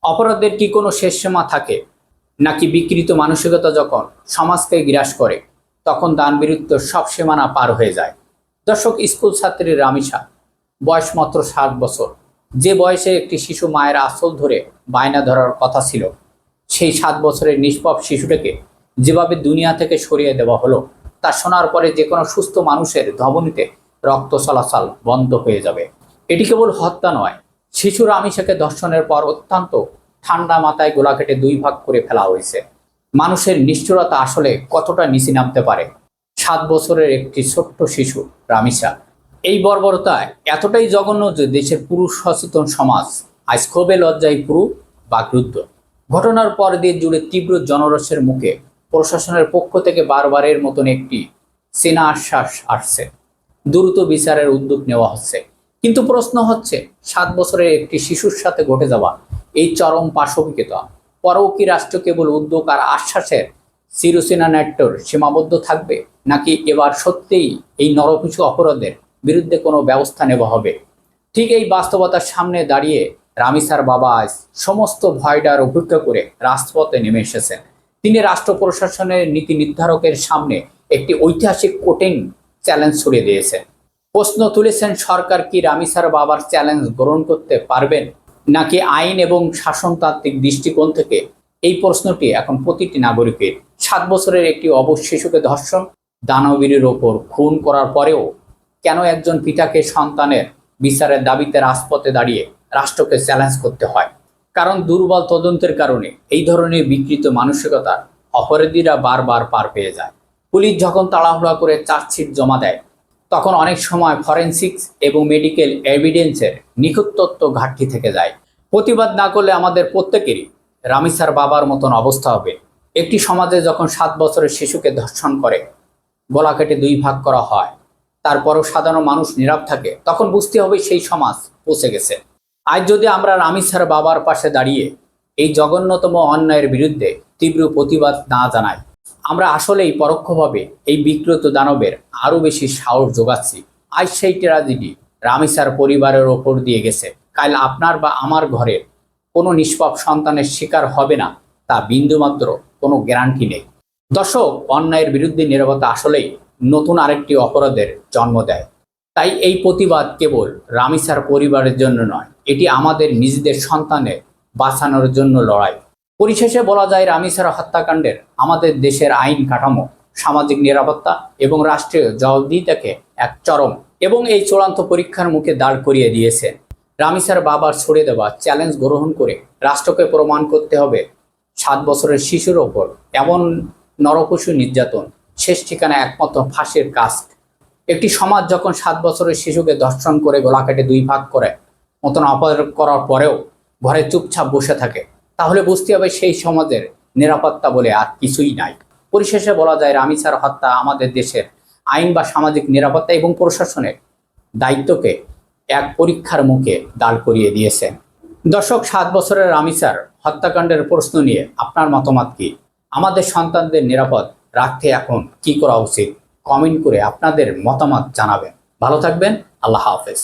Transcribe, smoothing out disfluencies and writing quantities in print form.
অপরাধের কি কোনো শেষ সীমা থাকে, নাকি বিকৃত মানসিকতা যখন সমাজকে গ্রাস করে তখন দান বিরুদ্ধ সব সীমানা পার হয়ে যায়? দর্শক, স্কুল ছাত্রী রামিসা, বয়স মাত্র 7 বছর। যে বয়সে একটি শিশু মায়ের আঁচল ধরে বায়না ধরার কথা ছিল, সেই 7 বছরের নিষ্পাপ শিশুটাকে যেভাবে দুনিয়া থেকে সরিয়ে দেওয়া হলো, তা শোনার পরে যে কোনো সুস্থ মানুষের ধমনীতে রক্ত চলাচল বন্ধ হয়ে যাবে। এটি কেবল হত্যা নয়, শিশু রামিসাকে ধর্ষণের পর অত্যন্ত ঠান্ডা মাথায় গোলা কেটে 2 ভাগ করে ফেলা হয়েছে। মানুষের নিষ্ঠুরতা আসলে কতটা নিচে নামতে পারে! 7 বছরের একটি ছোট্ট শিশু রামিসা। এই বর্বরতা এতটাই জঘন্য যে দেশের পুরুষ সচেতন সমাজ আজ ক্ষোভে লজ্জায় পুরু বাকরুদ্ধ। ঘটনার পর দিয়ে জুড়ে তীব্র জনরোষের মুখে প্রশাসনের পক্ষ থেকে বারবারের মতন একটি সেনা আশ্বাস আসছে, দ্রুত বিচারের উদ্যোগ নেওয়া হচ্ছে। কিন্তু প্রশ্ন হচ্ছে, 7 বছরের একটি শিশুর সাথে ঘটে যাওয়া এই চরম পাশবিকতা পরেও কি রাষ্ট্র কেবল উদ্যোগ আর আশ্বাসের চিরচেনা নাট্যর সীমাবদ্ধ থাকবে, নাকি এবার সত্যিই এই নরপিছু অপরাধের বিরুদ্ধে কোনো ব্যবস্থা নেওয়া হবে? ঠিক এই বাস্তবতার সামনে দাঁড়িয়ে রামিসার বাবা আজ সমস্ত ভয়ডার উপেক্ষা করে রাজপথে নেমে এসেছেন। তিনি রাষ্ট্র প্রশাসনের নীতি নির্ধারকের সামনে একটি ঐতিহাসিক কঠিন চ্যালেঞ্জ ছুড়ে দিয়েছেন। প্রশ্ন তুলেছেন, সরকার কি রামিসার বাবার চ্যালেঞ্জ গ্রহণ করতে পারবেন, নাকি আইন এবং শাসনতান্ত্রিক দৃষ্টিকোণ থেকে? এই প্রশ্নটি এখন প্রতিটি নাগরিকের। 7 বছরের একটি অবশ শিশুকে ধর্ষণ, দানবীরের ওপর খুন করার পরেও কেন একজন পিতাকে সন্তানের বিচারের দাবিতে রাজপথে দাঁড়িয়ে রাষ্ট্রকে চ্যালেঞ্জ করতে হয়? কারণ দুর্বল তদন্তের কারণে এই ধরনের বিকৃত মানসিকতার অপরাধীরা বারবার পার পেয়ে যায়। পুলিশ যখন তাড়াহুড়া করে চার্জশিট জমা দেয়, তখন অনেক সময় ফরেনসিক্স এবং মেডিকেল এভিডেন্সের নিখুঁত তথ্য ঘাটতি থেকে যায়। প্রতিবাদ না করলে আমাদের প্রত্যেকেরই রামিসার বাবার মতন অবস্থা হবে। একটি সমাজে যখন 7 বছরের শিশুকে ধর্ষণ করে গলা কেটে 2 ভাগ করা হয়, তারপরও সাধারণ মানুষ নীরব থাকে, তখন বুঝতে হবে সেই সমাজ পচে গেছে। আজ যদি আমরা রামিসার বাবার পাশে দাঁড়িয়ে এই জঘন্যতম অন্যায়ের বিরুদ্ধে তীব্র প্রতিবাদ না জানাই, আমরা আসলেই পরোক্ষভাবে এই বিকৃত দানবের আরও বেশি সাহস যোগাচ্ছি। আজ সেই ট্র্যাজেডি রামিসার পরিবারের ওপর দিয়ে গেছে, কাল আপনার বা আমার ঘরের কোনো নিষ্পাপ সন্তানের শিকার হবে না, তা বিন্দুমাত্র কোনো গ্যারান্টি নেই। দর্শক, অন্যায়ের বিরুদ্ধে নীরবতা আসলেই নতুন আরেকটি অপরাধের জন্ম দেয়। তাই এই প্রতিবাদ কেবল রামিসার পরিবারের জন্য নয়, এটি আমাদের নিজেদের সন্তানের বাঁচানোর জন্য লড়াই। পরিশেষে বলা যায়, রামিসার হত্যাকাণ্ডের আমাদের দেশের আইন কাঠামো, সামাজিক নিরাপত্তা এবং রাষ্ট্রীয় জবাবদিহিতাকে এক চরম এবং এই চূড়ান্ত পরীক্ষার মুখে দাঁড় করিয়ে দিয়েছে। রামিসার বাবার ছড়ে দেওয়া চ্যালেঞ্জ গ্রহণ করে রাষ্ট্রকে প্রমাণ করতে হবে, 7 বছরের শিশুর ওপর এমন নরপশু নির্যাতন শেষ ঠিকানা একমাত্র ফাঁসির কাস্ট। একটি সমাজ যখন 7 বছরের শিশুকে ধর্ষণ করে গলা কেটে 2 ভাগ করে মতন অপরাধ করার পরেও ঘরে চুপচাপ বসে থাকে, তাহলে বুঝতে হবে সেই সমাজের নিরাপত্তা বলে আর কিছুই নাই। পরিশেষে বলা যায়, রামিসার হত্যা আমাদের দেশের আইন বা সামাজিক নিরাপত্তা এবং প্রশাসনের দায়িত্বকে এক পরীক্ষার মুখে দাঁড় করিয়ে দিয়েছে। দর্শক, 7 বছরের রামিসার হত্যাকাণ্ডের প্রশ্ন নিয়ে আপনার মতামত কি? আমাদের সন্তানদের নিরাপদ রাখতে এখন কি করা উচিত? কমেন্ট করে আপনাদের মতামত জানাবেন। ভালো থাকবেন। আল্লাহ হাফেজ।